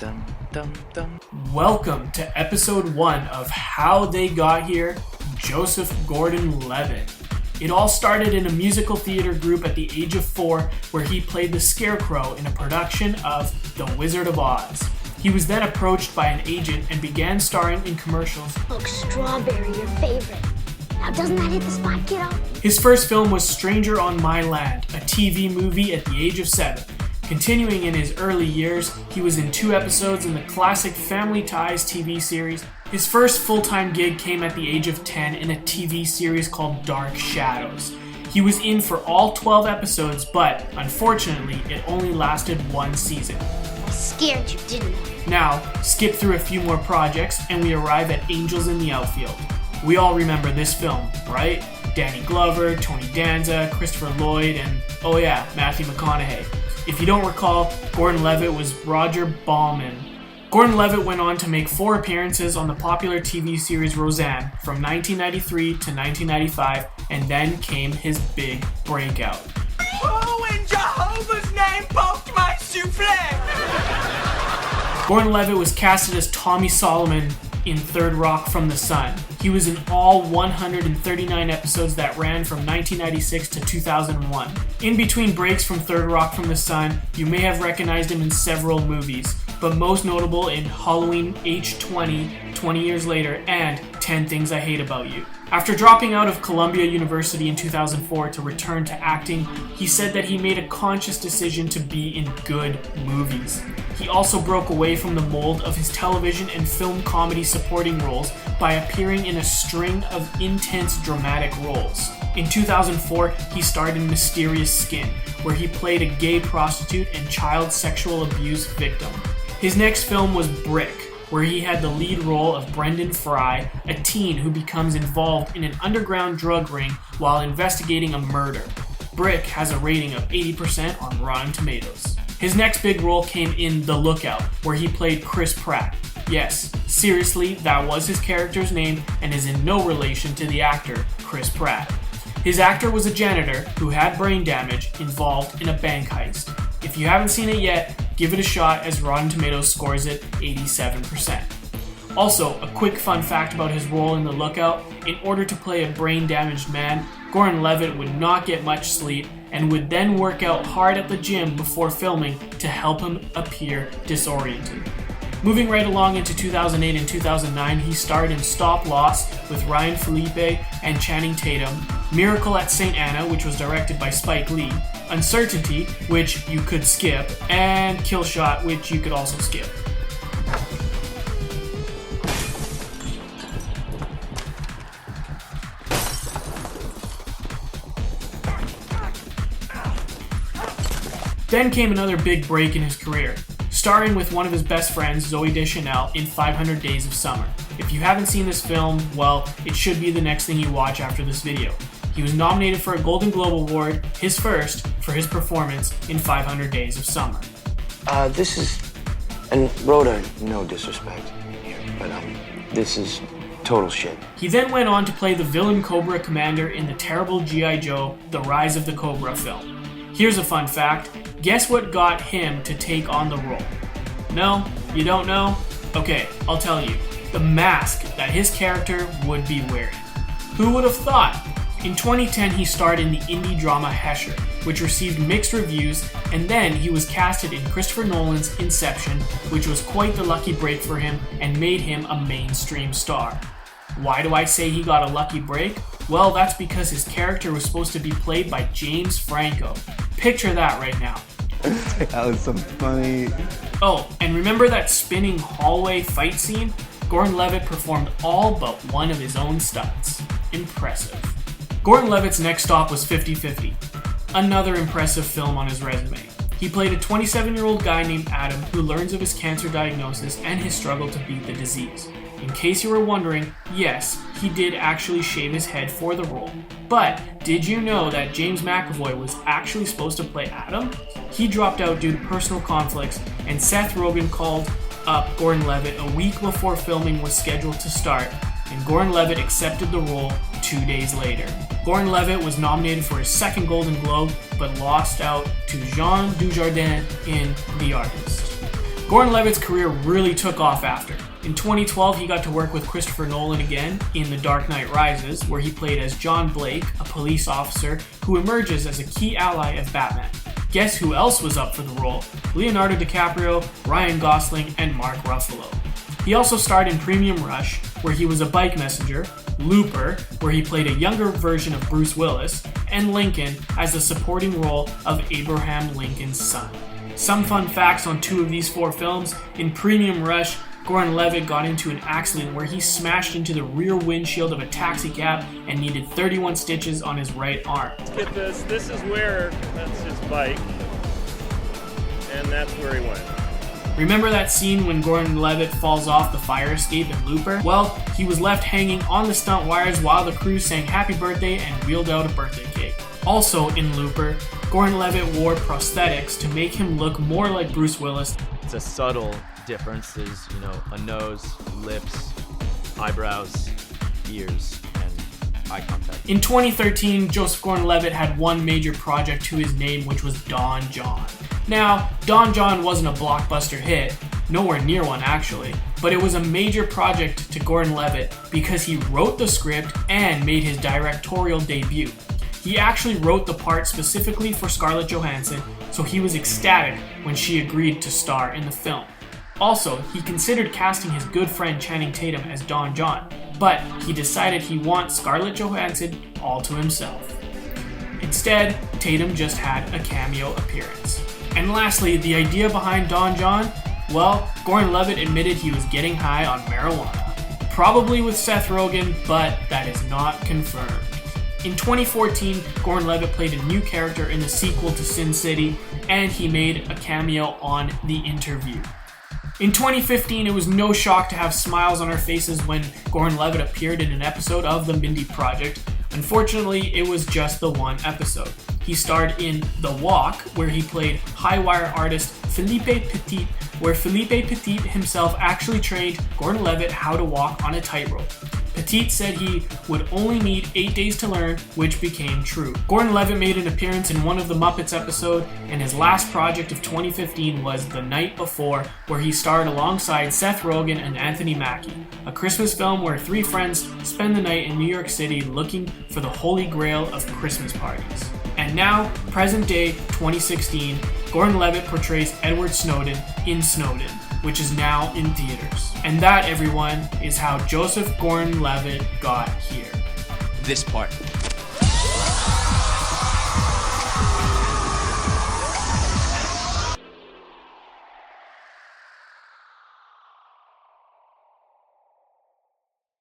Dum, dum, dum. Welcome to episode 1 of How They Got Here, Joseph Gordon-Levitt. It all started in a musical theater group at the age of 4 where he played the Scarecrow in a production of The Wizard of Oz. He was then approached by an agent and began starring in commercials. Look, Strawberry, your favorite. Now, doesn't that hit the spot, kiddo? His first film was Stranger on My Land, a TV movie at the age of 7. Continuing in his early years, he was in 2 episodes in the classic Family Ties TV series. His first full-time gig came at the age of 10 in a TV series called Dark Shadows. He was in for all 12 episodes, but unfortunately, it only lasted 1 season. I scared you, didn't I? Now, skip through a few more projects and we arrive at Angels in the Outfield. We all remember this film, right? Danny Glover, Tony Danza, Christopher Lloyd, and oh yeah, Matthew McConaughey. If you don't recall, Gordon-Levitt was Roger Bauman. Gordon-Levitt went on to make 4 appearances on the popular TV series Roseanne from 1993 to 1995, and then came his big breakout. Oh, in Jehovah's name, poked my souffle! Gordon-Levitt was casted as Tommy Solomon in Third Rock from the Sun. He was in all 139 episodes that ran from 1996 to 2001. In between breaks from Third Rock from the Sun, you may have recognized him in several movies, but most notable in Halloween H20, 20 Years Later, and 10 Things I Hate About You. After dropping out of Columbia University in 2004 to return to acting, he said that he made a conscious decision to be in good movies. He also broke away from the mold of his television and film comedy supporting roles by appearing in a string of intense dramatic roles. In 2004, he starred in Mysterious Skin, where he played a gay prostitute and child sexual abuse victim. His next film was Brick, where he had the lead role of Brendan Fry, a teen who becomes involved in an underground drug ring while investigating a murder. Brick has a rating of 80% on Rotten Tomatoes. His next big role came in The Lookout, where he played Chris Pratt. Yes, seriously, that was his character's name and is in no relation to the actor Chris Pratt. His actor was a janitor who had brain damage involved in a bank heist. If you haven't seen it yet, give it a shot as Rotten Tomatoes scores it 87%. Also, a quick fun fact about his role in The Lookout: in order to play a brain-damaged man, Gordon-Levitt would not get much sleep and would then work out hard at the gym before filming to help him appear disoriented. Moving right along into 2008 and 2009, he starred in Stop Loss with Ryan Phillippe and Channing Tatum, Miracle at St. Anna, which was directed by Spike Lee, Uncertainty, which you could skip, and Kill Shot, which you could also skip. Then came another big break in his career, starring with one of his best friends, Zooey Deschanel, in 500 Days of Summer. If you haven't seen this film, well, it should be the next thing you watch after this video. He was nominated for a Golden Globe Award, his first, for his performance in 500 Days of Summer. This is, and Rhoda, no disrespect here, but this is total shit. He then went on to play the villain Cobra Commander in the terrible G.I. Joe, The Rise of the Cobra film. Here's a fun fact. Guess what got him to take on the role? No? You don't know? Okay, I'll tell you. The mask that his character would be wearing. Who would have thought? In 2010, he starred in the indie drama Hesher, which received mixed reviews, and then he was casted in Christopher Nolan's Inception, which was quite the lucky break for him and made him a mainstream star. Why do I say he got a lucky break? Well, that's because his character was supposed to be played by James Franco. Picture that right now. That was some funny. Oh, and remember that spinning hallway fight scene? Gordon-Levitt performed all but one of his own stunts. Impressive. Gordon-Levitt's next stop was 50-50. Another impressive film on his resume. He played a 27-year-old guy named Adam who learns of his cancer diagnosis and his struggle to beat the disease. In case you were wondering, yes, he did actually shave his head for the role. But did you know that James McAvoy was actually supposed to play Adam? He dropped out due to personal conflicts, and Seth Rogen called up Gordon-Levitt a week before filming was scheduled to start, and Gordon-Levitt accepted the role 2 days later. Gordon-Levitt was nominated for his second Golden Globe, but lost out to Jean Dujardin in The Artist. Gordon-Levitt's career really took off after. In 2012, he got to work with Christopher Nolan again in The Dark Knight Rises, where he played as John Blake, a police officer who emerges as a key ally of Batman. Guess who else was up for the role? Leonardo DiCaprio, Ryan Gosling, and Mark Ruffalo. He also starred in Premium Rush, where he was a bike messenger, Looper, where he played a younger version of Bruce Willis, and Lincoln as the supporting role of Abraham Lincoln's son. Some fun facts on 2 of these 4 films. In Premium Rush, Gordon-Levitt got into an accident where he smashed into the rear windshield of a taxi cab and needed 31 stitches on his right arm. Let's get this. This is where, that's his bike, and that's where he went. Remember that scene when Gordon-Levitt falls off the fire escape in Looper? Well, he was left hanging on the stunt wires while the crew sang happy birthday and wheeled out a birthday cake. Also in Looper, Gordon-Levitt wore prosthetics to make him look more like Bruce Willis. It's a subtle difference. There's, a nose, lips, eyebrows, ears, and eye contact. In 2013, Joseph Gordon-Levitt had one major project to his name, which was Don John. Now, Don John wasn't a blockbuster hit, nowhere near one actually, but it was a major project to Gordon-Levitt because he wrote the script and made his directorial debut. He actually wrote the part specifically for Scarlett Johansson, so he was ecstatic when she agreed to star in the film. Also, he considered casting his good friend Channing Tatum as Don John, but he decided he wants Scarlett Johansson all to himself. Instead, Tatum just had a cameo appearance. And lastly, the idea behind Don John? Well, Gordon-Levitt admitted he was getting high on marijuana. Probably with Seth Rogen, but that is not confirmed. In 2014, Gordon-Levitt played a new character in the sequel to Sin City, and he made a cameo on The Interview. In 2015, it was no shock to have smiles on our faces when Gordon-Levitt appeared in an episode of The Mindy Project. Unfortunately, it was just the one episode. He starred in The Walk, where he played high-wire artist Philippe Petit, where Philippe Petit himself actually trained Gordon-Levitt how to walk on a tightrope. Petit said he would only need 8 days to learn, which became true. Gordon-Levitt made an appearance in one of the Muppets episodes, and his last project of 2015 was The Night Before, where he starred alongside Seth Rogen and Anthony Mackie, a Christmas film where 3 friends spend the night in New York City looking for the holy grail of Christmas parties. And now, present day 2016, Gordon-Levitt portrays Edward Snowden in Snowden, which is now in theaters. And that, everyone, is how Joseph Gordon-Levitt got here. This part.